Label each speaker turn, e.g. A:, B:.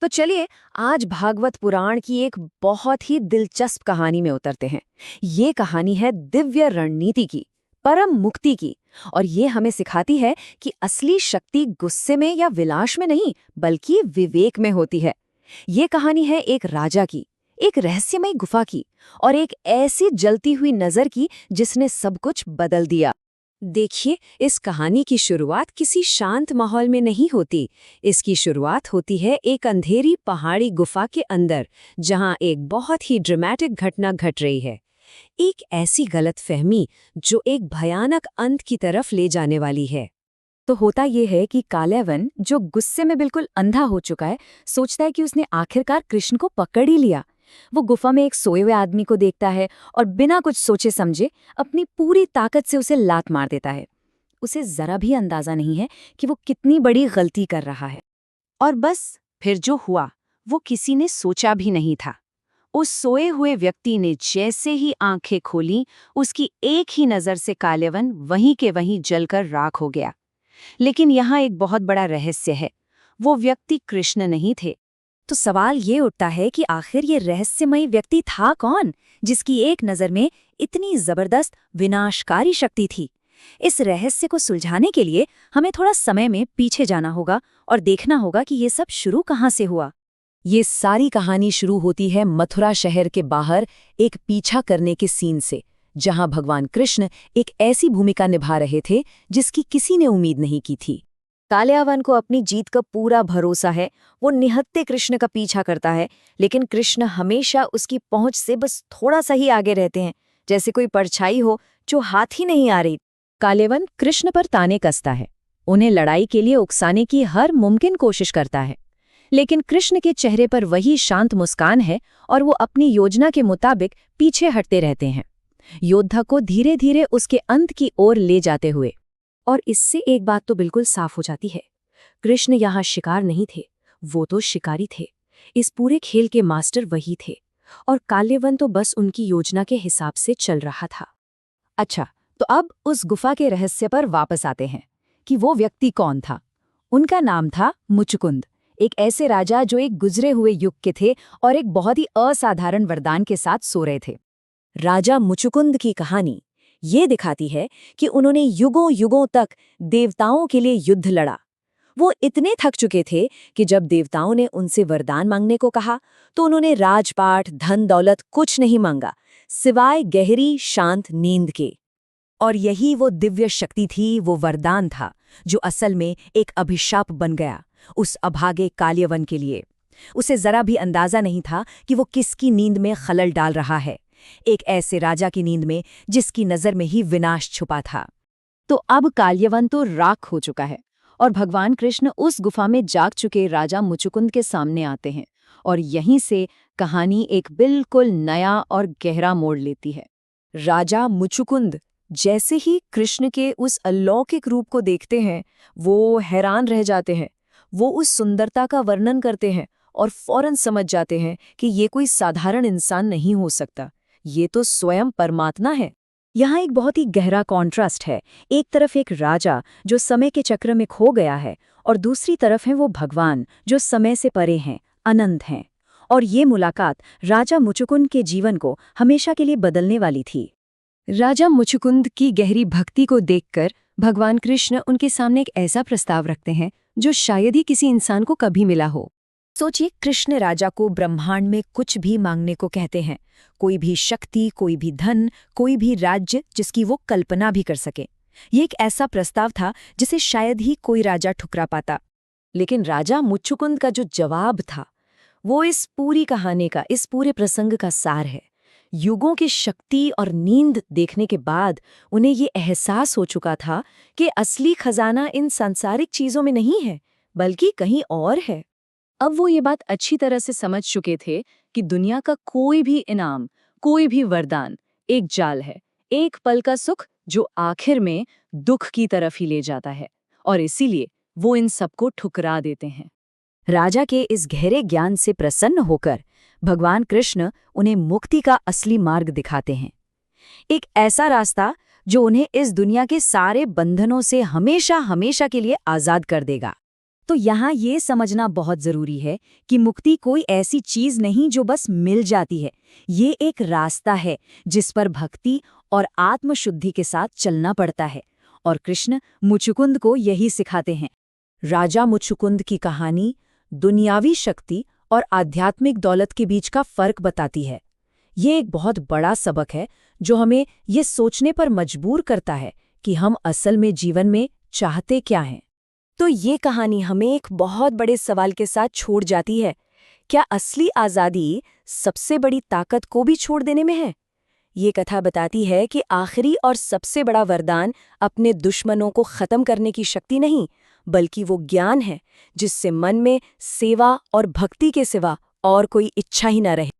A: तो चलिए आज भागवत पुराण की एक बहुत ही दिलचस्प कहानी में उतरते हैं। ये कहानी है दिव्य रणनीति की, परम मुक्ति की। और ये हमें सिखाती है कि असली शक्ति गुस्से में या विलास में नहीं, बल्कि विवेक में होती है। ये कहानी है एक राजा की, एक रहस्यमयी गुफा की, और एक ऐसी जलती हुई नजर की जिसने सब कुछ बदल दिया। देखिए, इस कहानी की शुरुआत किसी शांत माहौल में नहीं होती। इसकी शुरुआत होती है एक अंधेरी पहाड़ी गुफा के अंदर, जहां एक बहुत ही ड्रामेटिक घटना घट रही है। एक ऐसी गलतफहमी जो एक भयानक अंत की तरफ ले जाने वाली है। तो होता ये है कि काल्यावन, जो गुस्से में बिल्कुल अंधा हो चुका है, सोचता है कि उसने आखिरकार कृष्ण को पकड़ ही लिया। वो गुफा में एक सोए हुए आदमी को देखता है और बिना कुछ सोचे समझे अपनी पूरी ताकत से उसे लात मार देता है। उसे जरा भी अंदाजा नहीं है कि वो कितनी बड़ी गलती कर रहा है। और बस फिर जो हुआ वो किसी ने सोचा भी नहीं था। उस सोए हुए व्यक्ति ने जैसे ही आंखें खोली, उसकी एक ही नजर से काल्यावन वहीं के वहीं जलकर राख हो गया। लेकिन यहाँ एक बहुत बड़ा रहस्य है। वो व्यक्ति कृष्ण नहीं थे। तो सवाल ये उठता है कि आखिर ये रहस्यमयी व्यक्ति था कौन, जिसकी एक नज़र में इतनी जबरदस्त विनाशकारी शक्ति थी। इस रहस्य को सुलझाने के लिए हमें थोड़ा समय में पीछे जाना होगा और देखना होगा कि ये सब शुरू कहाँ से हुआ। ये सारी कहानी शुरू होती है मथुरा शहर के बाहर एक पीछा करने के सीन से, जहां भगवान कृष्ण एक ऐसी भूमिका निभा रहे थे जिसकी किसी ने उम्मीद नहीं की थी। काल्यावन को अपनी जीत का पूरा भरोसा है। वो निहत्थे कृष्ण का पीछा करता है, लेकिन कृष्ण हमेशा उसकी पहुंच से बस थोड़ा सा ही आगे रहते हैं, जैसे कोई परछाई हो जो हाथ ही नहीं आ रही। काल्यावन कृष्ण पर ताने कसता है, उन्हें लड़ाई के लिए उकसाने की हर मुमकिन कोशिश करता है, लेकिन कृष्ण के चेहरे पर वही शांत मुस्कान है और वो अपनी योजना के मुताबिक पीछे हटते रहते हैं, योद्धा को धीरे धीरे उसके अंत की ओर ले जाते हुए। और इससे एक बात तो बिल्कुल साफ हो जाती है, कृष्ण यहाँ शिकार नहीं थे, वो तो शिकारी थे। इस पूरे खेल के मास्टर वही थे, और काल्यावन तो बस उनकी योजना के हिसाब से चल रहा था। अच्छा, तो अब उस गुफा के रहस्य पर वापस आते हैं कि वो व्यक्ति कौन था। उनका नाम था मुचुकुंद, एक ऐसे राजा जो एक गुजरे हुए युग के थे और एक बहुत ही असाधारण वरदान के साथ सो रहे थे। राजा मुचुकुंद की कहानी ये दिखाती है कि उन्होंने युगों युगों तक देवताओं के लिए युद्ध लड़ा। वो इतने थक चुके थे कि जब देवताओं ने उनसे वरदान मांगने को कहा तो उन्होंने राजपाट, धन दौलत कुछ नहीं मांगा, सिवाय गहरी शांत नींद के। और यही वो दिव्य शक्ति थी, वो वरदान था जो असल में एक अभिशाप बन गया उस अभागे काल्यावन के लिए। उसे जरा भी अंदाजा नहीं था कि वो किसकी नींद में खलल डाल रहा है, एक ऐसे राजा की नींद में जिसकी नजर में ही विनाश छुपा था। तो अब काल्यावन तो राख हो चुका है और भगवान कृष्ण उस गुफा में जाग चुके राजा मुचुकुंद के सामने आते हैं, और यहीं से कहानी एक बिल्कुल नया और गहरा मोड़ लेती है। राजा मुचुकुंद जैसे ही कृष्ण के उस अलौकिक रूप को देखते हैं, वो हैरान रह जाते हैं। वो उस सुंदरता का वर्णन करते हैं और फौरन समझ जाते हैं कि ये कोई साधारण इंसान नहीं हो सकता, ये तो स्वयं परमात्मा है। यहाँ एक बहुत ही गहरा कॉन्ट्रास्ट है। एक तरफ एक राजा जो समय के चक्र में खो गया है, और दूसरी तरफ है वो भगवान जो समय से परे हैं, अनंत हैं। और ये मुलाकात राजा मुचुकुंद के जीवन को हमेशा के लिए बदलने वाली थी। राजा मुचुकुंद की गहरी भक्ति को देखकर भगवान कृष्ण उनके सामने एक ऐसा प्रस्ताव रखते हैं जो शायद ही किसी इंसान को कभी मिला हो। सोचिए, कृष्ण राजा को ब्रह्मांड में कुछ भी मांगने को कहते हैं, कोई भी शक्ति, कोई भी धन, कोई भी राज्य जिसकी वो कल्पना भी कर सके। ये एक ऐसा प्रस्ताव था जिसे शायद ही कोई राजा ठुकरा पाता। लेकिन राजा मुचुकुंद का जो जवाब था, वो इस पूरी कहानी का, इस पूरे प्रसंग का सार है। युगों की शक्ति और नींद देखने के बाद उन्हें ये एहसास हो चुका था कि असली खजाना इन सांसारिक चीजों में नहीं है, बल्कि कहीं और है। अब वो ये बात अच्छी तरह से समझ चुके थे कि दुनिया का कोई भी इनाम, कोई भी वरदान एक जाल है, एक पल का सुख जो आखिर में दुख की तरफ ही ले जाता है, और इसीलिए वो इन सबको ठुकरा देते हैं। राजा के इस गहरे ज्ञान से प्रसन्न होकर भगवान कृष्ण उन्हें मुक्ति का असली मार्ग दिखाते हैं, एक ऐसा रास्ता जो उन्हें इस दुनिया के सारे बंधनों से हमेशा हमेशा के लिए आजाद कर देगा।
B: तो यहाँ ये समझना बहुत जरूरी है कि मुक्ति कोई ऐसी चीज नहीं जो बस मिल जाती है। ये एक रास्ता है जिस पर भक्ति और आत्मशुद्धि के साथ चलना पड़ता है। और कृष्ण मुचुकुंद को यही सिखाते हैं।
A: राजा मुचुकुंद की कहानी दुनियावी शक्ति और आध्यात्मिक दौलत के बीच का फर्क बताती है। ये एक बहुत बड़ा सबक है जो हमें ये सोचने पर मजबूर करता है कि हम असल में जीवन में चाहते क्या हैं।
B: तो ये कहानी हमें एक बहुत बड़े सवाल के साथ छोड़ जाती है। क्या असली आज़ादी सबसे बड़ी ताकत को भी छोड़ देने में है? ये कथा बताती है कि आखिरी और सबसे बड़ा वरदान अपने दुश्मनों को खत्म करने की शक्ति नहीं, बल्कि वो ज्ञान है जिससे मन में सेवा और भक्ति के सिवा और कोई इच्छा ही न रहे।